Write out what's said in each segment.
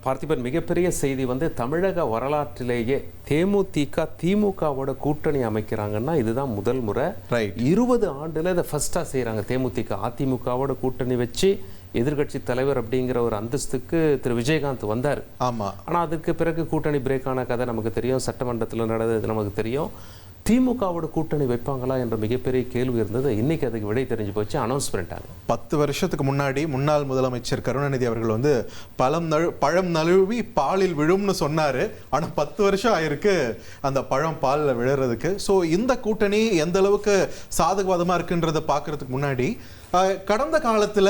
பார்த்திபன், மிகப்பெரிய செய்தி வந்து தமிழக வரலாற்றிலேயே தேமுதிக திமுகவோட கூட்டணி அமைக்கிறாங்கன்னா இதுதான் முதல் முறை. 20 ஆண்டுல இதை ஃபர்ஸ்டா செய்யறாங்க. தேமுதிக அதிமுகவோட கூட்டணி வச்சு எதிர்கட்சி தலைவர் அப்படிங்கிற ஒரு அந்தஸ்துக்கு திரு விஜயகாந்த் வந்தார். ஆமா. ஆனா அதுக்கு பிறகு கூட்டணி பிரேக் ஆன கதை நமக்கு தெரியும். சட்டமன்றத்தில் நடந்தது நமக்கு தெரியும். திமுகவோட கூட்டணி வைப்பாங்களா என்ற மிகப்பெரிய கேள்வி இருந்தது. இன்னைக்கு அதுக்கு விடை தெரிஞ்சு போச்சு. அனௌன்ஸ் பண்ணிட்டாங்க. 10 வருஷத்துக்கு முன்னாடி முன்னாள் முதலமைச்சர் கருணாநிதி அவர்கள் வந்து பழம் நழுவி பாலில் விழும்னு சொன்னாரு. ஆனா 10 வருஷம் ஆயிருக்கு அந்த பழம் பாலில் விழுறதுக்கு. ஸோ இந்த கூட்டணி எந்த அளவுக்கு சாதகவாதமா இருக்குன்றதை பார்க்கறதுக்கு முன்னாடி கடந்த காலத்துல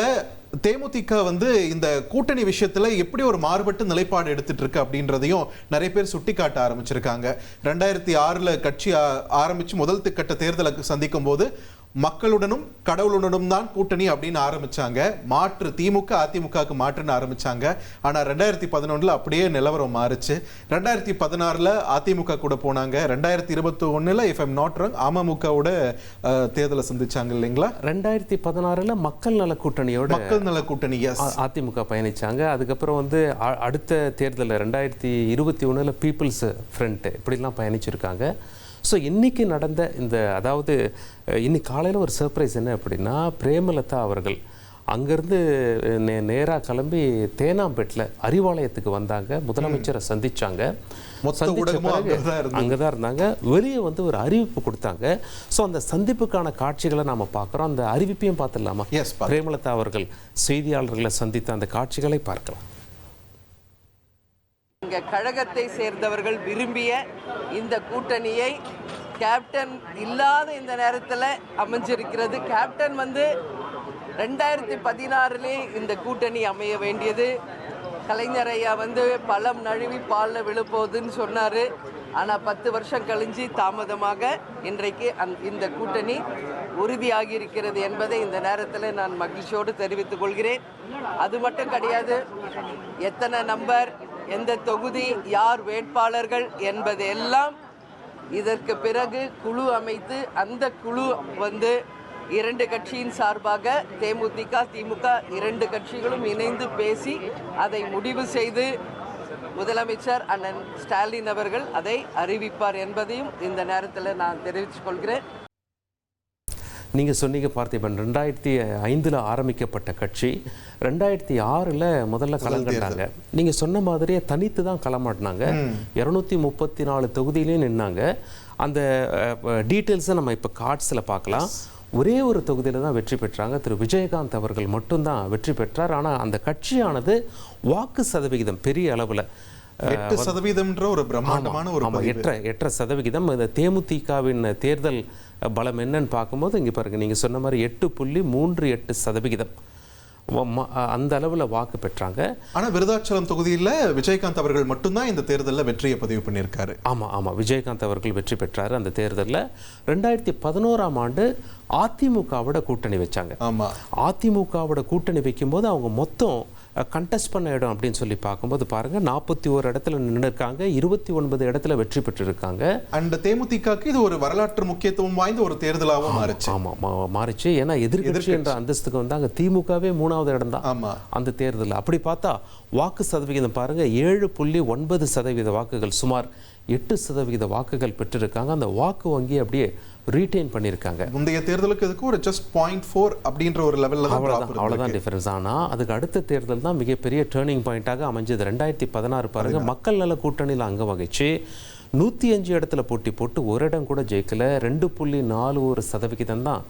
தேமுதிக வந்து இந்த கூட்டணி விஷயத்துல எப்படி ஒரு மாறுபட்டு நிலைப்பாடு எடுத்துட்டு இருக்கு அப்படின்றதையும் நிறைய பேர் சுட்டி காட்ட ஆரம்பிச்சிருக்காங்க. 2006 கட்சி ஆரம்பிச்சு முதல் கட்ட தேர்தலை சந்திக்கும் போது மக்களுடனும் கடவுளுடனும் தான் கூட்டணி அப்படின்னு ஆரம்பிச்சாங்க. மாற்று திமுக அதிமுகவுக்கு மாற்றுன்னு ஆரம்பிச்சாங்க. ஆனா 2011 அப்படியே நிலவரம் மாறுச்சு. 2016 அதிமுக கூட போனாங்க. 2021 இஃப் ஐம் நாட் ராங் அமமுகவோட தேர்தலை சந்திச்சாங்க இல்லைங்களா? 2016 மக்கள் நல கூட்டணியோட அதிமுக பயணிச்சாங்க. அதுக்கப்புறம் வந்து அடுத்த தேர்தலில் 2021 பீப்புள்ஸ் ஃப்ரண்ட் இப்படிலாம் பயணிச்சிருக்காங்க. ஸோ இன்றைக்கி நடந்த இந்த அதாவது இன்னைக்கு காலையில் ஒரு சர்ப்ரைஸ் என்ன அப்படின்னா, பிரேமலதா அவர்கள் அங்கேருந்து நேராக கிளம்பி தேனாம்பேட்டில் அறிவாலயத்துக்கு வந்தாங்க. முதலமைச்சரை சந்திச்சாங்க. அங்கே தான் இருந்தாங்க. வெளியே வந்து ஒரு அறிவிப்பு கொடுத்தாங்க. ஸோ அந்த சந்திப்புக்கான காட்சிகளை நாம் பார்க்குறோம். அந்த அறிவிப்பையும் பார்த்துடலாமா? பிரேமலதா அவர்கள் செய்தியாளர்களை சந்தித்த அந்த காட்சிகளை பார்க்கலாம். கழகத்தை சேர்ந்தவர்கள் விரும்பிய இந்த கூட்டணியை கேப்டன் இல்லாத இந்த நேரத்தில் அமைஞ்சிருக்கிறது. கேப்டன் வந்து 2016 இந்த கூட்டணி அமைய வேண்டியது. கலைஞர் ஐயா வந்து பழம் நழுவி பாலில் விழுப்போகுதுன்னு சொன்னார். ஆனால் 10 வருஷம் கழிஞ்சு தாமதமாக இன்றைக்கு இந்த கூட்டணி உறுதியாகி இருக்கிறது என்பதை இந்த நேரத்தில் நான் மகிழ்ச்சியோடு தெரிவித்துக் கொள்கிறேன். அது மட்டும் கிடையாது, எத்தனை நம்பர், எந்த தொகுதி, யார் வேட்பாளர்கள் என்பது எல்லாம் இதற்கு பிறகு குழு அமைத்து அந்த குழு வந்து 2 கட்சியின் சார்பாக தேமுதிக திமுக 2 கட்சிகளும் இணைந்து பேசி அதை முடிவு செய்து முதலமைச்சர் அண்ணன் ஸ்டாலின் அவர்கள் அதை அறிவிப்பார் என்பதையும் இந்த நேரத்தில் நான் தெரிவித்துக் கொள்கிறேன். நீங்கள் சொன்னீங்க பார்த்திபன், 2005 ஆரம்பிக்கப்பட்ட கட்சி 2006 முதல்ல களங்கண்டாங்க. நீங்கள் சொன்ன மாதிரியே தனித்து தான் களமாட்டினாங்க. 234 தொகுதியிலையும் நின்னாங்க. அந்த டீட்டெயில்ஸை நம்ம இப்போ கார்ட்ஸில் பார்க்கலாம். ஒரே ஒரு தொகுதியில் தான் வெற்றி பெற்றாங்க. திரு விஜயகாந்த் அவர்கள் மட்டும்தான் வெற்றி பெற்றார். ஆனால் அந்த கட்சியானது வாக்கு சதவிகிதம் பெரிய அளவில் 8% ஒரு பிரம்மாண்டமான ஒரு 8% இந்த தேமுதிகவின் தேர்தல் பலம் என்னன்னு பார்க்கும்போது இங்கே பாருங்க, நீங்கள் சொன்ன மாதிரி 8.38% அந்த அளவில் வாக்கு பெற்றாங்க. ஆனால் விருதாச்சலம் தொகுதியில் விஜயகாந்த் அவர்கள் மட்டும்தான் இந்த தேர்தலில் வெற்றியை பதிவு பண்ணியிருக்காரு. ஆமாம், விஜயகாந்த் அவர்கள் வெற்றி பெற்றார் அந்த தேர்தலில். 2011 அதிமுகவோட கூட்டணி வச்சாங்க. ஆமாம், அதிமுகவோட கூட்டணி வைக்கும்போது அவங்க மொத்தம் கண்டெஸ்ட் பண்ண இடம் அப்படின்னு சொல்லி பார்க்கும்போது பாருங்க, 41 இடத்துல நின்று இருக்காங்க, 29 இடத்துல வெற்றி பெற்றிருக்காங்க. அந்த தேமுதிகக்கு இது ஒரு வரலாற்று முக்கியத்துவம் வாய்ந்த ஒரு தேர்தலாகவும் மாறிச்சு. மாறிச்சு. ஏன்னா எதிர்கட்சி என்ற அந்தஸ்துக்கு வந்தாங்க. திமுகவே 3வது இடம் தான் அந்த தேர்தலில். அப்படி பார்த்தா வாக்கு சதவிகிதம் பாருங்க, 7.9% வாக்குகள், சுமார் 8% வாக்குகள் பெற்றிருக்காங்க. அந்த வாக்கு வங்கி அப்படியே ரீட்டைன் பண்ணியிருக்காங்க. முந்தைய தேர்தலுக்கு இதுக்கு ஒரு ஜஸ்ட் 0.4 அப்படின்ற ஒரு லெவலில் தான் அவ்வளோதான் டிஃபரன்ஸ். ஆனால் அதுக்கு அடுத்த தேர்தல் தான் மிகப்பெரிய டேர்னிங் பாயிண்டாக அமைஞ்சது. 2016 பாருங்க, மக்கள் நல கூட்டணியில் அங்கம் வகிச்சு 105 இடத்துல போட்டி போட்டு ஒரு இடம் கூட ஜெயிக்கல. 2.41% தான்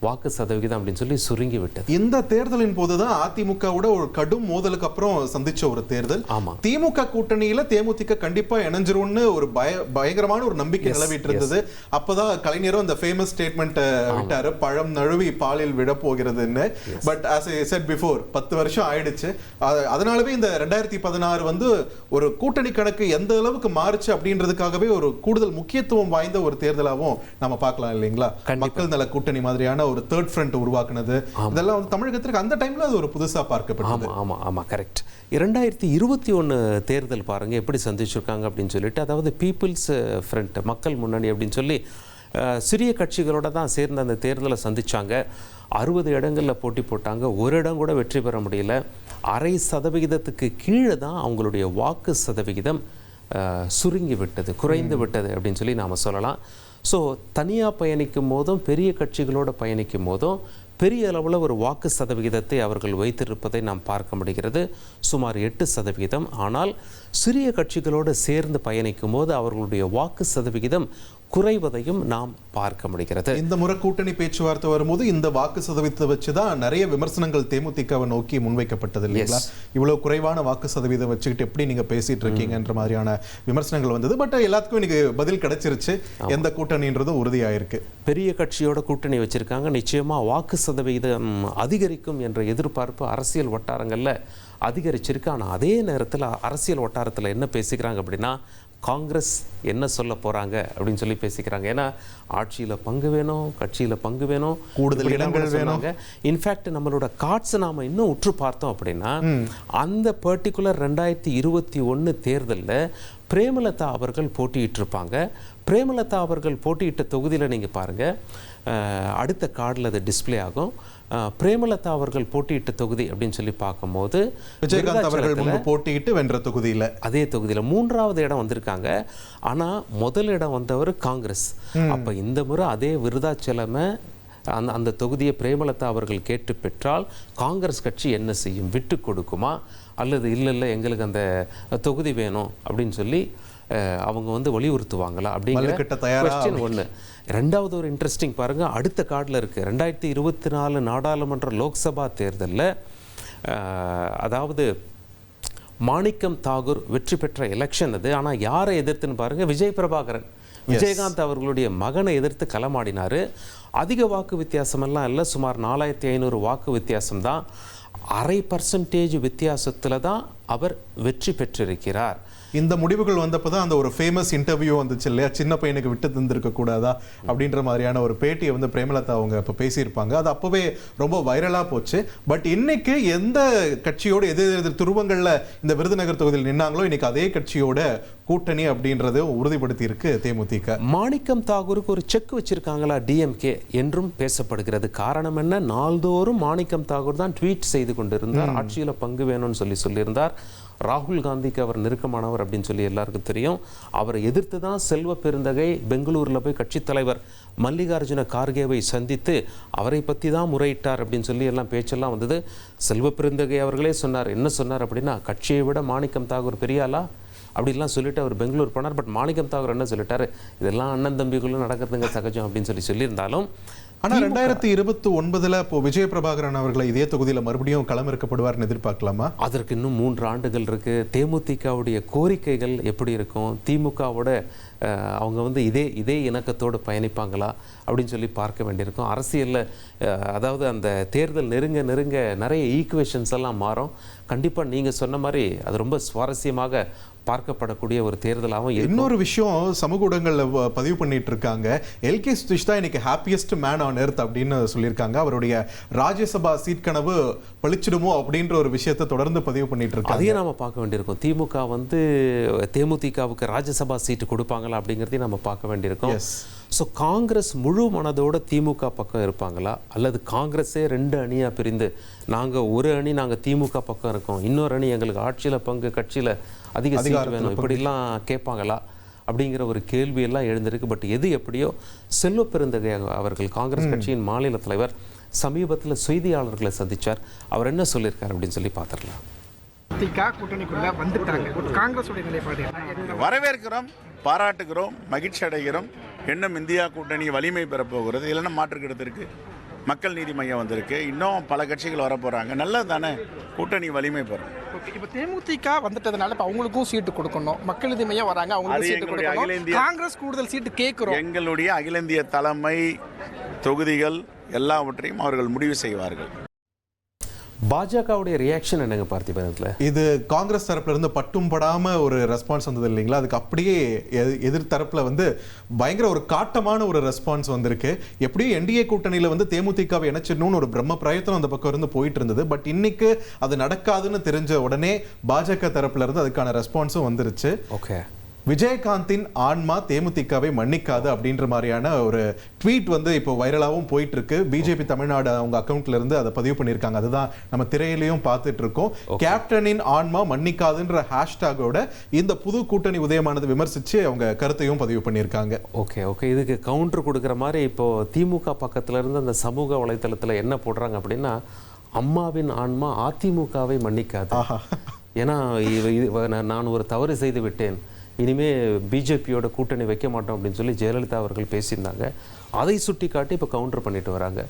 வாக்கு சதவிகிதம் அப்படின்னு சொல்லி சுருங்கி விட்டது. இந்த தேர்தலின் போதுதான் அதிமுகவோட ஒரு கடும் மோதலுக்கு அப்புறம் சந்திச்ச ஒரு தேர்தல். திமுக கூட்டணியில தேமுதிக கண்டிப்பா இணைஞ்சிரும்னு ஒரு பயங்கரமான ஒரு நம்பிக்கை நிலவிட்டு இருந்தது. அப்பதான் கலைஞரும் அந்த ஃபேமஸ் ஸ்டேட்மெண்ட் விட்டாரு, பழம் நழுவி பாலில் விட போகிறதுன்னு. But as I said before, 10 வருஷம் ஆயிடுச்சு. அதனாலவே இந்த 2016 வந்து ஒரு கூட்டணி கணக்கு எந்த அளவுக்கு மாறுச்சு அப்படின்றதுக்காகவே ஒரு கூடுதல் முக்கியத்துவம் வாய்ந்த ஒரு தேர்தலாகவும் நம்ம பார்க்கலாம் இல்லைங்களா? மக்கள் நல கூட்டணி மாதிரியான ஒரு தேர்ட் ஃப்ரண்ட் உருவாக்குனது, இதெல்லாம் வந்து தமிழகத்திற்கு அந்த டைம்ல அது ஒரு புதுசா பார்க்கப்பட்டது. ஆமா கரெக்ட். 2021 தேர்தல் பாருங்க எப்படி சந்திச்சிருக்காங்க அப்படின்னு சொல்லிட்டு, அதாவது பீப்புள்ஸ் ஃப்ரண்ட் மக்கள் முன்னணி அப்படின்னு சொல்லி சிறிய கட்சிகளோட தான் சேர்ந்து அந்த தேர்தலை சந்திச்சாங்க. 60 இடங்களில் போட்டி போட்டாங்க. ஒரு இடம் கூட வெற்றி பெற முடியல. 0.5% கீழே தான் அவங்களுடைய வாக்கு சதவிகிதம் சுருங்கி விட்டது, குறைந்து விட்டது அப்படின்னு சொல்லி நாம் சொல்லலாம். ஸோ தனியாக பயணிக்கும் போதும் பெரிய கட்சிகளோடு பயணிக்கும் போதும் பெரிய அளவில் ஒரு வாக்கு சதவிகிதத்தை அவர்கள் வைத்திருப்பதை நாம் பார்க்க முடிகிறது, சுமார் 8%. ஆனால் சிறிய கட்சிகளோடு சேர்ந்து பயணிக்கும் போது அவர்களுடைய வாக்கு சதவிகிதம் குறைவதையும் நாம் பார்க்க முடிகிறது. இந்த முறை கூட்டணி பேச்சுவார்த்தை வரும்போது இந்த வாக்கு சதவீதத்தை வச்சுதான் நிறைய விமர்சனங்கள் தேமுதிகவை நோக்கி முன்வைக்கப்பட்டது இல்லைங்களா? இவ்வளவு குறைவான வாக்கு சதவீதம் வச்சுக்கிட்டு எப்படி நீங்க பேசிட்டு இருக்கீங்கன்ற மாதிரியான விமர்சனங்கள் வந்தது. பட் எல்லாத்துக்கும் இன்னைக்கு பதில் கிடைச்சிருச்சு, எந்த கூட்டணின்றதும் உறுதியாயிருக்கு. பெரிய கட்சியோட கூட்டணி வச்சிருக்காங்க, நிச்சயமா வாக்கு சதவீதம் அதிகரிக்கும் என்ற எதிர்பார்ப்பு அரசியல் வட்டாரங்கள்ல அதிகரிச்சிருக்கு. ஆனால் அதே நேரத்தில் அரசியல் வட்டாரத்தில் என்ன பேசிக்கிறாங்க அப்படின்னா, காங்கிரஸ் என்ன சொல்ல போகிறாங்க அப்படின்னு சொல்லி பேசிக்கிறாங்க. ஏன்னா ஆட்சியில் பங்கு வேணும், கட்சியில் பங்கு வேணும், கூடுதல் இடங்கள் வேணும். இன்ஃபேக்ட் நம்மளோட கார்ட்ஸை நாம் இன்னும் உற்று பார்த்தோம் அப்படின்னா, அந்த பர்டிகுலர் 2021 தேர்தலில் பிரேமலதா அவர்கள் போட்டியிட்டு இருப்பாங்க. பிரேமலதா அவர்கள் போட்டியிட்ட தொகுதியில் நீங்கள் பாருங்கள், அடுத்த கார்டில் அது டிஸ்பிளே ஆகும். பிரேமலதா அவர்கள் போட்டியிட்ட தொகுதி அப்படின்னு சொல்லி பார்க்கும்போது விஜயகாந்த் அவர்கள் முன்பு போட்டியிட்டு வென்ற தொகுதியில், அதே தொகுதியில் 3வது இடம் வந்திருக்காங்க. ஆனால் முதல் இடம் வந்தவர் காங்கிரஸ். அப்போ இந்த முறை அதே விருதாச்சலமை அந்த தொகுதியை பிரேமலதா அவர்கள் கேட்டு பெற்றால் காங்கிரஸ் கட்சி என்ன செய்யும்? விட்டு கொடுக்குமா அல்லது இல்லை எங்களுக்கு அந்த தொகுதி வேணும் அப்படின்னு சொல்லி அவங்க வந்து வலியுறுத்துவாங்களா அப்படிங்கிற கொஸ்டின் ஒன்று. ரெண்டாவது ஒரு இன்ட்ரெஸ்டிங் பாருங்கள், அடுத்த கார்டில் இருக்குது. 2024 நாடாளுமன்ற லோக்சபா தேர்தலில் அதாவது மாணிக்கம் தாகூர் வெற்றி பெற்ற எலெக்ஷன் அது. ஆனால் யாரை எதிர்த்துன்னு பாருங்கள், விஜய் பிரபாகரன், விஜயகாந்த் அவர்களுடைய மகனை எதிர்த்து களமாடினார். அதிக வாக்கு வித்தியாசமெல்லாம் இல்லை, சுமார் 4500 வாக்கு வித்தியாசம்தான். 0.5% வித்தியாசத்தில் தான் அவர் வெற்றி பெற்றிருக்கிறார். இந்த முடிவுகள் வந்தப்பதான் அந்த ஒரு ஃபேமஸ் இன்டர்வியூ வந்துச்சு இல்லையா, சின்ன பையனுக்கு விட்டு தந்திருக்க கூடாதா அப்படின்ற மாதிரியான ஒரு பேட்டியை வந்து பிரேமலதா அவங்க இப்போ பேசியிருப்பாங்க. அது அப்போவே ரொம்ப வைரலாக போச்சு. பட் இன்னைக்கு எந்த கட்சியோடு எதிர் துருவங்களில் இந்த விருதுநகர் தொகுதியில் நின்னாங்களோ இன்னைக்கு அதே கட்சியோட கூட்டணி அப்படின்றத உறுதிப்படுத்தி இருக்கு தேமுதிக. மாணிக்கம் தாகூருக்கு ஒரு செக் வச்சிருக்காங்களா டிஎம்கே என்றும் பேசப்படுகிறது. காரணம் என்ன? நாள்தோறும் மாணிக்கம் தாகூர் தான் ட்வீட் செய்து கொண்டிருந்தார், ஆட்சியில் பங்கு வேணும்னு சொல்லியிருந்தார். ராகுல் காந்திக்கு அவர் நெருக்கமானவர் அப்படின்னு சொல்லி எல்லாருக்கும் தெரியும். அவரை எதிர்த்து தான் செல்வ பெருந்தகை பெங்களூரில் போய் கட்சித் தலைவர் மல்லிகார்ஜுன கார்கேவை சந்தித்து அவரை பற்றி தான் முறையிட்டார் அப்படின்னு சொல்லி எல்லாம் பேச்செல்லாம் வந்தது. செல்வ பெருந்தகை அவர்களே சொன்னார், என்ன சொன்னார் அப்படின்னா, கட்சியை விட மாணிக்கம் தாகூர் பெரியாளா அப்படிலாம் சொல்லிட்டு அவர் பெங்களூர் போனார். பட் மாணிக்கம் தாகூர் என்ன சொல்லிட்டாரு, இதெல்லாம் அண்ணன் தம்பிக்குள்ள நடக்கிறதுங்க சகஜம் அப்படின்னு சொல்லியிருந்தாலும், ஆனால் 2029 இப்போ விஜய பிரபாகரன் அவர்களை இதே தொகுதியில் மறுபடியும் களமிறக்கப்படுவார்னு எதிர்பார்க்கலாமா? அதற்கு இன்னும் 3 ஆண்டுகள் இருக்கு. தேமுதிகவுடைய கோரிக்கைகள் எப்படி இருக்கும், திமுகவோட அவங்க வந்து இதே இணக்கத்தோடு பயணிப்பாங்களா அப்படின்னு சொல்லி பார்க்க வேண்டியிருக்கும். அரசியலில் அதாவது அந்த தேர்தல் நெருங்க நிறைய ஈக்குவேஷன்ஸ் எல்லாம் மாறும். கண்டிப்பாக நீங்கள் சொன்ன மாதிரி அது ரொம்ப சுவாரஸ்யமாக பார்க்கப்படக்கூடிய ஒரு தேர்தலாகவும். இன்னொரு விஷயம் சமூக ஊடகங்களில் பதிவு பண்ணிட்டு இருக்காங்க, எல்கே சுதீஷ் தான் இன்னைக்கு ஹாப்பியஸ்ட் மேன் ஆன் எர்த் அப்படின்னு சொல்லியிருக்காங்க. அவருடைய ராஜ்யசபா சீட் கனவு பழிச்சிடுமோ அப்படின்ற ஒரு விஷயத்தை தொடர்ந்து பதிவு பண்ணிட்டு இருக்காங்க. அதையே நாம பார்க்க வேண்டியிருக்கும். திமுக வந்து தேமுதிகவுக்கு ராஜ்யசபா சீட்டு கொடுப்பாங்களா அப்படிங்கிறதையும் நம்ம பார்க்க வேண்டியிருக்கும். ஸோ காங்கிரஸ் முழு மனதோட திமுக பக்கம் இருப்பாங்களா, அல்லது காங்கிரஸே 2 அணியாக பிரிந்து நாங்கள் ஒரு அணி நாங்கள் திமுக பக்கம் இருக்கோம், இன்னொரு அணி எங்களுக்கு ஆட்சியில் பங்கு, கட்சியில் அதிக சீட் வேணும், இப்படிலாம் கேட்பாங்களா அப்படிங்கிற ஒரு கேள்வியெல்லாம் எழுந்திருக்கு. பட் எது எப்படியோ செல்வ பெருந்தகை அவர்கள் காங்கிரஸ் கட்சியின் மாநில தலைவர் சமீபத்தில் செய்தியாளர்களை சந்தித்தார். அவர் என்ன சொல்லியிருக்கார் அப்படின்னு சொல்லி பார்த்துடலாம். கூட்டணிக்குள்ள வந்துட்டாங்க, காங்கிரஸுடைய நிலைப்பாடு வரவேற்கிறோம், பாராட்டுகிறோம், மகிழ்ச்சி அடைகிறோம். இன்னும் இந்தியா கூட்டணி வலிமை பெறப்போகிறது. இல்லைன்னா மாற்றுக்கிடத்திற்கு மக்கள் நீதி மையம் வந்திருக்கு, இன்னும் பல கட்சிகள் வரப்போகிறாங்க. நல்லது தானே, கூட்டணி வலிமை பெறும். இப்போ தேமுதிக வந்துட்டதுனால இப்போ அவங்களுக்கும் சீட்டு கொடுக்கணும், மக்கள் நீதி மையம் வராங்க, அவங்களுக்கும் சீட்டு கொடுக்கணும், காங்கிரஸ் கூடுதல் சீட்டு கேட்குறோம். எங்களுடைய அகில இந்திய தலைமை தொகுதிகள் எல்லாவற்றையும் அவர்கள் முடிவு செய்வார்கள். பாஜகவுடைய ரியாக்ஷன் என்னங்க பார்த்திபனத்தில்? இது காங்கிரஸ் தரப்புல இருந்து பட்டும் படாம ஒரு ரெஸ்பான்ஸ் வந்தது இல்லைங்களா, அதுக்கு அப்படியே எதிர் தரப்புல வந்து பயங்கர ஒரு காட்டமான ஒரு ரெஸ்பான்ஸ் வந்திருக்கு. எப்படியும் என்டிஏ கூட்டணியில வந்து தேமுதிகவை இணைச்சிடணும்னு ஒரு பிரம்ம பிரயத்தனம் அந்த பக்கம் இருந்து போயிட்டு இருந்தது. பட் இன்னைக்கு அது நடக்காதுன்னு தெரிஞ்ச உடனே பாஜக தரப்புல இருந்து அதுக்கான ரெஸ்பான்ஸும் வந்துருச்சு. ஓகே, விஜயகாந்தின் ஆன்மா தேமுதிகவை மன்னிக்காது அப்படின்ற மாதிரியான ஒரு ட்வீட் வந்து இப்போ வைரலாகவும் போயிட்டு இருக்கு. பிஜேபி தமிழ்நாடு அவங்க அக்கௌண்ட்ல இருந்து அதை பதிவு பண்ணியிருக்காங்க. அதுதான் நம்ம திரையிலையும் பார்த்துட்டு இருக்கோம். கேப்டனின் ஆன்மா மன்னிக்காதுன்ற ஹேஷ்டாகோட இந்த புது கூட்டணி உதயமானது விமர்சிச்சு அவங்க கருத்தையும் பதிவு பண்ணியிருக்காங்க. ஓகே ஓகே இதுக்கு கவுண்டர் கொடுக்குற மாதிரி இப்போ திமுக பக்கத்துல இருந்து அந்த சமூக வலைத்தளத்துல என்ன போடுறாங்க அப்படின்னா, அம்மாவின் ஆன்மா அதிமுகவை மன்னிக்காது. ஏன்னா நான் ஒரு தவறு செய்து விட்டேன், இனிமே பிஜேபியோட கூட்டணி வைக்க மாட்டோம் அப்படின்னு சொல்லி ஜெயலலிதா அவர்கள் பேசியிருந்தாங்க. அதை சுட்டி காட்டி இப்போ கவுண்டர் பண்ணிட்டு வராங்க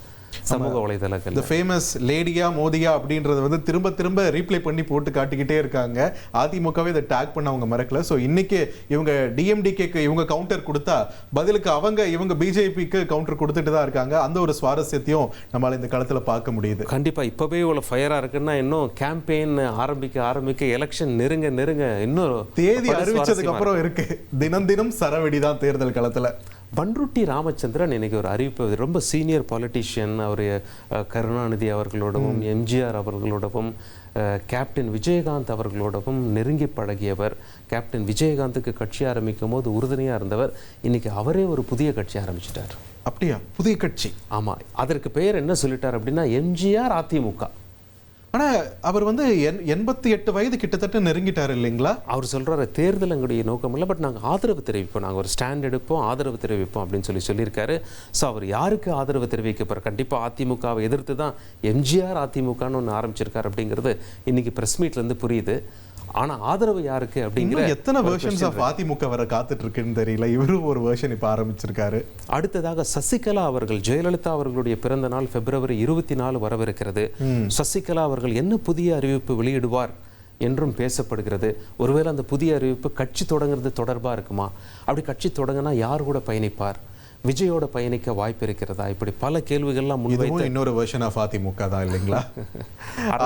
சமூக வலைதளங்கள். இந்த ஃபேமஸ் லேடியா மோதியா அப்படின்றது வந்து திரும்ப திரும்ப ரீப்ளே பண்ணி போட்டு காட்டிக்கிட்டே இருக்காங்க. அதிமுகவே இதை டேக் பண்ண அவங்க மறக்கல. ஸோ இன்னைக்கு இவங்க டிஎம்டிகேக்கு இவங்க கவுண்டர் கொடுத்தா பதிலுக்கு இவங்க பிஜேபிக்கு கவுண்டர் கொடுத்துட்டு தான் இருக்காங்க. அந்த ஒரு சுவாரஸ்யத்தையும் நம்மளால இந்த களத்தில் பார்க்க முடியுது. கண்டிப்பா இப்பவே இவ்வளவு ஃபயரா இருக்குன்னா இன்னும் கேம்பெயின் ஆரம்பிக்க எலெக்ஷன் நெருங்க இன்னும் தேதி அறிவிச்சதுக்கு அப்புறம் இருக்கு. தினம் தினம் சரவெடி தான் தேர்தல் களத்துல. பண்ருட்டி ராமச்சந்திரன் இன்னைக்கு ஒரு அறிவிப்பு, ரொம்ப சீனியர் பாலிட்டிஷியன், அவர் கருணாநிதி அவர்களோடவும் எம்ஜிஆர் அவர்களோடவும் கேப்டன் விஜயகாந்த் அவர்களோடவும் நெருங்கி பழகியவர். கேப்டன் விஜயகாந்துக்கு கட்சி ஆரம்பிக்கும் போது உறுதுணையாக இருந்தவர். இன்னைக்கு அவரே ஒரு புதிய கட்சி ஆரம்பிச்சிட்டார். அப்படியா? புதிய கட்சி? ஆமாம். அதற்கு பெயர் என்ன சொல்லிட்டார் அப்படின்னா எம்ஜிஆர் அதிமுக. ஆனால் அவர் வந்து 88 வயது கிட்டத்தட்ட நெருங்கிட்டார் இல்லைங்களா? அவர் சொல்கிறார் தேர்தல் எங்களுடைய நோக்கம் இல்லை, பட் நாங்கள் ஆதரவு தெரிவிப்போம், நாங்கள் ஒரு ஸ்டாண்ட் எடுப்போம், ஆதரவு தெரிவிப்போம் அப்படின்னு சொல்லியிருக்காரு. ஸோ அவர் யாருக்கு ஆதரவு தெரிவிக்க போகிறார்? கண்டிப்பாக அதிமுகவை எதிர்த்து தான் எம்ஜிஆர் அதிமுகன்னு ஒன்று ஆரம்பிச்சிருக்காரு அப்படிங்கிறது இன்னைக்கு ப்ரெஸ் மீட்லேருந்து புரியுது. ஆனால் ஆதரவு யாருக்கு அப்படிங்கிற எத்தனை வெர்ஷன்ஸ் ஆஃப் அதிமுக வர காத்துட்டு இருக்குன்னு தெரியல. இவரும் ஒரு வெர்ஷன் இப்போ ஆரம்பிச்சிருக்காரு. அடுத்ததாக சசிகலா அவர்கள், ஜெயலலிதா அவர்களுடைய பிறந்த நாள் February 24 வரவிருக்கிறது. சசிகலா அவர்கள் என்ன புதிய அறிவிப்பு வெளியிடுவார் என்றும் பேசப்படுகிறது. ஒருவேளை அந்த புதிய அறிவிப்பு கட்சி தொடங்குறது தொடர்பாக இருக்குமா? அப்படி கட்சி தொடங்கினா யார் கூட பயணிப்பார்? விஜயோட பயணிக்க வாய்ப்பு இருக்கிறதா? இப்படி பல கேள்விகள்லாம் முன்வைத்து இன்னொரு வெர்ஷன் ஆஃப் அதிமுக தான் இல்லைங்களா?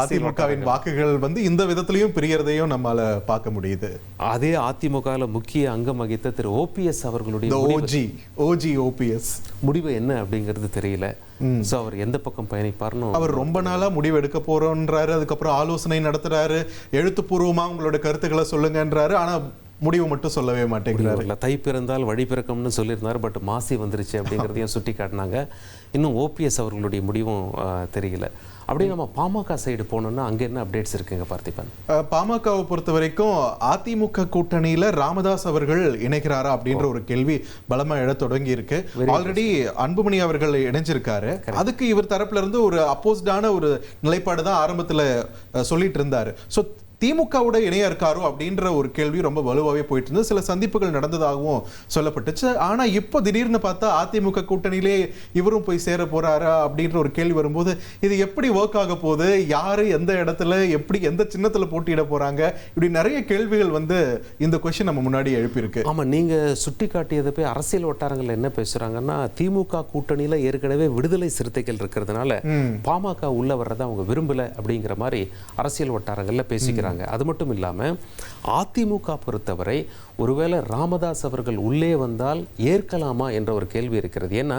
அதிமுகவின் வாக்குகள் வந்து இந்த விதத்திலையும் பிரியறதையும் நம்மால பார்க்க முடியுது. அதே அதிமுகவில் முக்கிய அங்கம் வகித்த திரு ஓபிஎஸ் அவர்களுடைய ஓபிஎஸ் முடிவு என்ன அப்படிங்கிறது தெரியல. ஸோ அவர் எந்த பக்கம் பயணிப்பார்னு அவர் ரொம்ப நாளா முடிவு எடுக்க போறோன்றாரு. அதுக்கப்புறம் ஆலோசனை நடத்துறாரு, எழுத்துப்பூர்வமா உங்களோட கருத்துக்களை சொல்லுங்கன்றாரு. ஆனா முடிவு மட்டும் சொல்லவே மாட்டேங்கிறாரு. தை பிறந்தால் வழி பிறக்கும்னு சொல்லியிருந்தார், பட் மாசி வந்துருச்சு அப்படிங்கிறதையும் சுட்டி காட்டினாங்க. இன்னும் ஓபிஎஸ் அவர்களுடைய முடிவும் தெரியல. அப்படியே நம்ம பாமக சைடு போனோம்னா அங்கே என்ன அப்டேட்ஸ் இருக்குங்க பார்த்திபன்? பாமகவை பொறுத்த வரைக்கும் அதிமுக கூட்டணியில ராமதாஸ் அவர்கள் இணைக்கிறாரா அப்படின்ற ஒரு கேள்வி பலமா எழ தொடங்கி இருக்கு. ஆல்ரெடி அன்புமணி அவர்கள் இணைஞ்சிருக்காரு. அதுக்கு இவர் தரப்புல இருந்து ஒரு அப்போஸ்டான ஒரு நிலைப்பாடு தான் ஆரம்பத்துல சொல்லிட்டு இருந்தாரு. ஸோ திமுகவோட இணையா இருக்காரோ அப்படின்ற ஒரு கேள்வி ரொம்ப வலுவாகவே போயிட்டு இருந்தது. சில சந்திப்புகள் நடந்ததாகவும் சொல்லப்பட்டுச்சு. ஆனா இப்போ திடீர்னு பார்த்தா அதிமுக கூட்டணியிலே இவரும் போய் சேர போறாரா அப்படின்ற ஒரு கேள்வி வரும்போது இது எப்படி ஒர்க் ஆக போகுது, யாரு எந்த இடத்துல எப்படி எந்த சின்னத்துல போட்டியிட போறாங்க, இப்படி நிறைய கேள்விகள் வந்து இந்த கொஸ்டின் நம்ம முன்னாடி எழுப்பியிருக்கு. ஆமா, நீங்க சுட்டி காட்டியதை போய் அரசியல் வட்டாரங்கள் என்ன பேசுறாங்கன்னா, திமுக கூட்டணியில ஏற்கனவே விடுதலை சிறுத்தைகள் இருக்கிறதுனால பாமக உள்ள வர்றதை அவங்க விரும்பல அப்படிங்கிற மாதிரி அரசியல் வட்டாரங்கள்ல பேசிக்கிறாங்க. அது மட்டும் இல்லாம அதிமுக பொறுத்தவரை ஒருவேளை ராமதாஸ் அவர்கள் உள்ளே வந்தால் ஏற்கலாமா என்ற ஒரு கேள்வி இருக்கிறது. ஏன்னா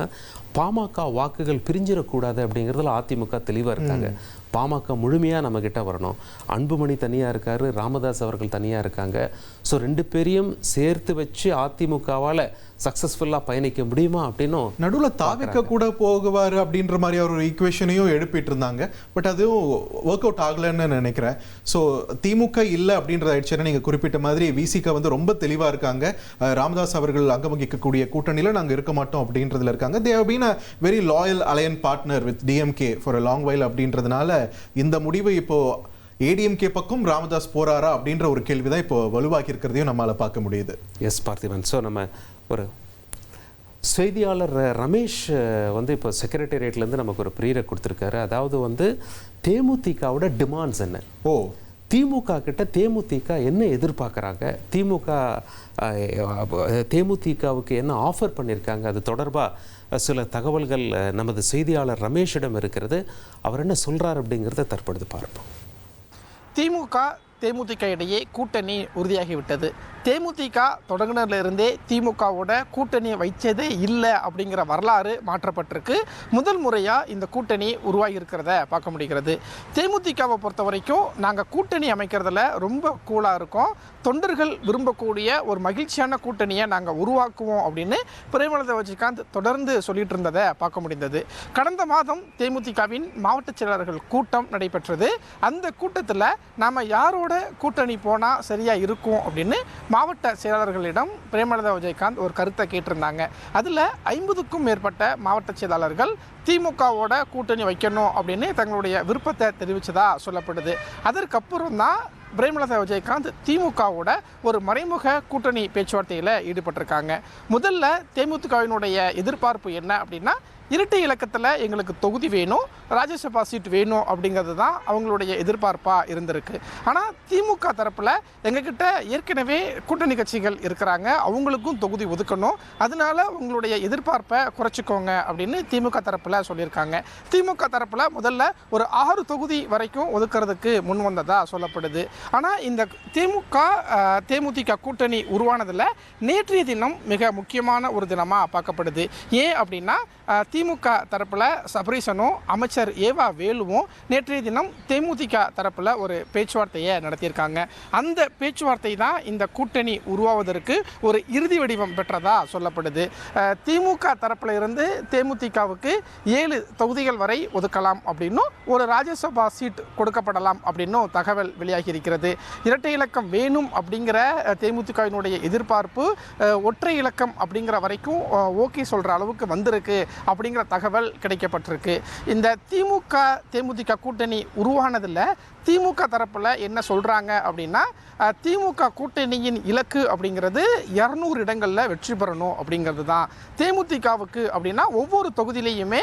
பாமக வாக்குகள் பிரிஞ்சிடக்கூடாது அப்படிங்கிறதுல அதிமுக தெளிவாக இருக்காங்க. பாமக முழுமையாக நம்ம கிட்ட வரணும். அன்புமணி தனியாக இருக்காரு, ராமதாஸ் அவர்கள் தனியாக இருக்காங்க. ஸோ ரெண்டு பேரையும் சேர்த்து வச்சு அதிமுகவால் சக்ஸஸ்ஃபுல்லாக பயணிக்க முடியுமா அப்படின்னும் நடுவில் தாவிக்க கூட போகுவார் அப்படின்ற மாதிரி ஒரு ஈக்குவேஷனையும் எழுப்பிட்டு இருந்தாங்க. பட் அதுவும் ஒர்க் அவுட் ஆகலைன்னு நினைக்கிறேன். ஸோ திமுக இல்லை அப்படின்றது ஆயிடுச்சுன்னா நீங்கள் குறிப்பிட்ட மாதிரி விசிக வந்து ரொம்ப தெளிவாக இருக்காங்க. ராமதாஸ் அவர்கள் அங்கம் வகிக்கக்கூடிய கூட்டணியில் நாங்கள் இருக்க மாட்டோம் அப்படின்றதுல இருக்காங்க. They have been a very loyal alliance partner with DMK for a long while அப்படின்றதுனால இந்த முடிவு இப்போ ஏடிஎம்கே பக்கம் ராமதாஸ் போறாரா அப்படின்ற ஒரு கேள்விதான் இப்போ வலுவாக்கி இருக்கிறதையும் நம்மளால பார்க்க முடியுது. எஸ் பார்த்திபன். ஸோ நம்ம ஒரு செய்தியாளர் ரமேஷ் வந்து இப்போ செக்ரட்டேரியட்லேருந்து நமக்கு ஒரு ப்ரீரை கொடுத்துருக்காரு. அதாவது வந்து தேமுதிகவோட டிமாண்ட்ஸ் என்ன, திமுக கிட்ட தேமுதிக என்ன எதிர்பார்க்குறாங்க, தேமுதிகவுக்கு என்ன ஆஃபர் பண்ணியிருக்காங்க, அது தொடர்பாக சில தகவல்கள் நமது செய்தியாளர் ரமேஷிடம் இருக்கிறது. அவர் என்ன சொல்கிறார் அப்படிங்கிறத தற்பொழுது பார்ப்போம். திமுக தேமுதிக இடையே கூட்டணி உறுதியாகிவிட்டது. தேமுதிக தொடங்கினர்லேருந்தே திமுகவோட கூட்டணி வைச்சதே இல்லை அப்படிங்கிற வரலாறு மாற்றப்பட்டிருக்கு. முதல் முறையாக இந்த கூட்டணி உருவாகி இருக்கிறத பார்க்க முடிகிறது. தேமுதிகவை பொறுத்த வரைக்கும் நாங்கள் கூட்டணி அமைக்கிறதுல ரொம்ப கூலாக இருக்கோம், தொண்டர்கள் விரும்பக்கூடிய ஒரு மகிழ்ச்சியான கூட்டணியை நாங்கள் உருவாக்குவோம் அப்படின்னு பிரேமலதா விஜயகாந்த் தொடர்ந்து சொல்லிட்டு இருந்ததை பார்க்க முடிந்தது. கடந்த மாதம் தேமுதிகவின் மாவட்ட செயலாளர்கள் கூட்டம் நடைபெற்றது. அந்த கூட்டத்தில் நாம் யாரோட கூட்டணி போனால் சரியாக இருக்கும் அப்படின்னு மாவட்ட செயலாளர்களிடம் பிரேமலதா விஜயகாந்த் ஒரு கருத்தை கேட்டிருந்தாங்க. அதில் 50க்கும் மேற்பட்ட மாவட்ட செயலாளர்கள் திமுகவோட கூட்டணி வைக்கணும் அப்படின்னு தங்களுடைய விருப்பத்தை தெரிவித்ததா சொல்லப்படுது. அதற்கப்புறம் தான் பிரேமலதா விஜயகாந்த் திமுகவோட ஒரு மறைமுக கூட்டணி பேச்சுவார்த்தையில் ஈடுபட்டிருக்காங்க. முதல்ல தேமுதிகவினுடைய எதிர்பார்ப்பு என்ன அப்படின்னா, இரட்டை இலக்கத்தில் எங்களுக்கு தொகுதி வேணும், ராஜ்யசபா சீட் வேணும் அப்படிங்கிறது தான் அவங்களுடைய எதிர்பார்ப்பாக இருந்திருக்கு. ஆனால் திமுக தரப்பில் எங்ககிட்ட ஏற்கனவே கூட்டணி கட்சிகள் இருக்கிறாங்க, அவங்களுக்கும் தொகுதி ஒதுக்கணும், அதனால உங்களுடைய எதிர்பார்ப்பை குறைச்சிக்கோங்க அப்படின்னு திமுக தரப்பில் சொல்லியிருக்காங்க. திமுக தரப்பில் முதல்ல ஒரு 6 தொகுதி வரைக்கும் ஒதுக்கிறதுக்கு முன் வந்ததாக சொல்லப்படுது. ஆனால் இந்த தேமுதிக கூட்டணி உருவானதில் நேற்றைய தினம் மிக முக்கியமான ஒரு தினமாக பார்க்கப்படுது. ஏன் அப்படின்னா, திமுக தரப்பில் சபரீசனும் அமைச்சர் ஏவா வேலுவும் நேற்றைய தினம் தேமுதிக தரப்பில் ஒரு பேச்சுவார்த்தையை நடத்தியிருக்காங்க. அந்த பேச்சுவார்த்தை தான் இந்த கூட்டணி உருவாவதற்கு ஒரு இறுதி வடிவம் பெற்றதாக சொல்லப்படுது. திமுக தரப்பில் இருந்து தேமுதிகவுக்கு 7 தொகுதிகள் வரை ஒதுக்கலாம் அப்படின்னும், ஒரு ராஜ்யசபா சீட் கொடுக்கப்படலாம் அப்படின்னும் தகவல் வெளியாகி இருக்கிறது. இரட்டை இலக்கம் வேணும் அப்படிங்கிற தேமுதிகவினுடைய எதிர்பார்ப்பு ஒற்றை இலக்கம் அப்படிங்கிற வரைக்கும் ஓகே சொல்கிற அளவுக்கு வந்திருக்கு அப்படிங்கிற தகவல் கிடைக்கப்பட்டிருக்கு. இந்த தேமுதிக கூட்டணி உருவானதில் திமுக தரப்பில் என்ன சொல்கிறாங்க அப்படின்னா, திமுக கூட்டணியின் இலக்கு அப்படிங்கிறது 200 இடங்களில் வெற்றி பெறணும் அப்படிங்கிறது தான். தேமுதிகவுக்கு அப்படின்னா ஒவ்வொரு தொகுதியிலையுமே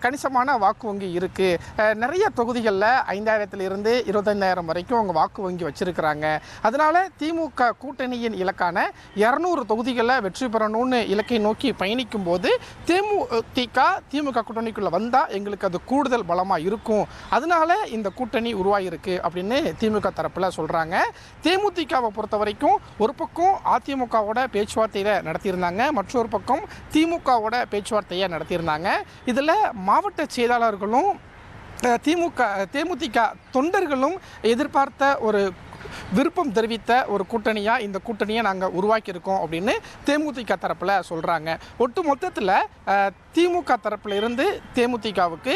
கணிசமான வாக்கு வங்கி இருக்குது. நிறைய தொகுதிகளில் 5000 25,000 வரைக்கும் அவங்க வாக்கு வங்கி வச்சுருக்கிறாங்க. அதனால் திமுக கூட்டணியின் இலக்கான 200 தொகுதிகளில் வெற்றி பெறணும்னு இலக்கை நோக்கி பயணிக்கும் போது திமுக கூட்டணிக்குள்ளே வந்தால் எங்களுக்கு அது கூடுதல் பலமாக இருக்கும், அதனால இந்த கூட்டணி உருவாகிருக்கு அப்படின்னு திமுக தரப்பில் சொல்கிறாங்க. தேமுதிகவை பொறுத்த வரைக்கும் ஒரு பக்கம் அதிமுகவோட பேச்சுவார்த்தையில் நடத்தியிருந்தாங்க, மற்றொரு பக்கம் திமுகவோட பேச்சுவார்த்தையை நடத்தியிருந்தாங்க. இதில் மாவட்ட செயலாளர்களும் தேமுதிக தொண்டர்களும் எதிர்பார்த்த ஒரு விருப்பம் தெரிவித்த ஒரு கூட்டணியாக இந்த கூட்டணியை நாங்கள் உருவாக்கியிருக்கோம் அப்படின்னு தேமுதிக தரப்பில் சொல்கிறாங்க. ஒட்டு மொத்தத்தில் திமுக தரப்பில் இருந்து தேமுதிகவுக்கு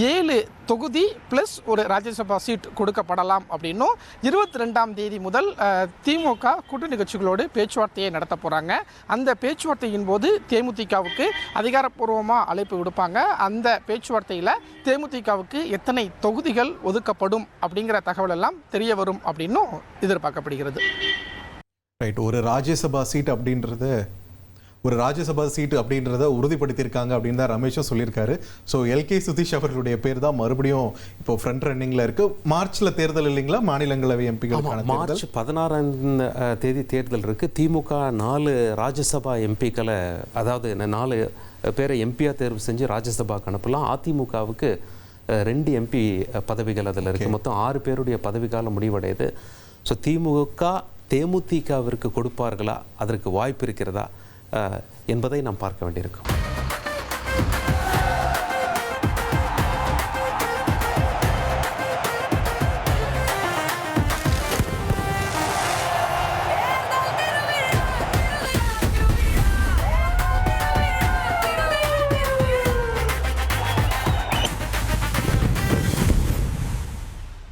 7 தொகுதி ப்ளஸ் ஒரு ராஜ்யசபா சீட் கொடுக்கப்படலாம் அப்படின்னும், 22ஆம் தேதி முதல் திமுக கூட்டணி கட்சிகளோடு பேச்சுவார்த்தையை நடத்த போகிறாங்க. அந்த பேச்சுவார்த்தையின் போது தேமுதிகவுக்கு அதிகாரப்பூர்வமாக அழைப்பு விடுப்பாங்க. அந்த பேச்சுவார்த்தையில் தேமுதிகவுக்கு எத்தனை தொகுதிகள் ஒதுக்கப்படும் அப்படிங்கிற தகவல் எல்லாம் தெரிய வரும் அப்படின்னும் எதிர்பார்க்கப்படுகிறது. ரைட், ஒரு ராஜ்யசபா சீட் அப்படின்றத உறுதிப்படுத்தியிருக்காங்க அப்படின்னு தான் ரமேஷும் சொல்லியிருக்காரு. ஸோ எல்கே சுதீஷ் அவர்களுடைய பேர் தான் மறுபடியும் இப்போ ஃப்ரண்ட் ரன்னிங்கில் இருக்கு. மார்ச்சில் தேர்தல் இல்லைங்களா மாநிலங்களவை எம்பிக்களுக்கான? மார்ச் 16ஆம் தேதி தேர்தல் இருக்கு. திமுக 4 ராஜ்யசபா எம்பிக்களை, அதாவது 4 பேரை எம்பியாக தேர்வு செஞ்சு ராஜ்யசபாக்கு அனுப்பலாம். அதிமுகவுக்கு 2 எம்பி பதவிகள் அதில் இருக்குது. மொத்தம் 6 பேருடைய பதவிக்காலம் முடிவடையுது. ஸோ தேமுதிகவிற்கு கொடுப்பார்களா, அதற்கு வாய்ப்பு இருக்கிறதா என்பதை நாம் பார்க்க வேண்டியிருக்கும்.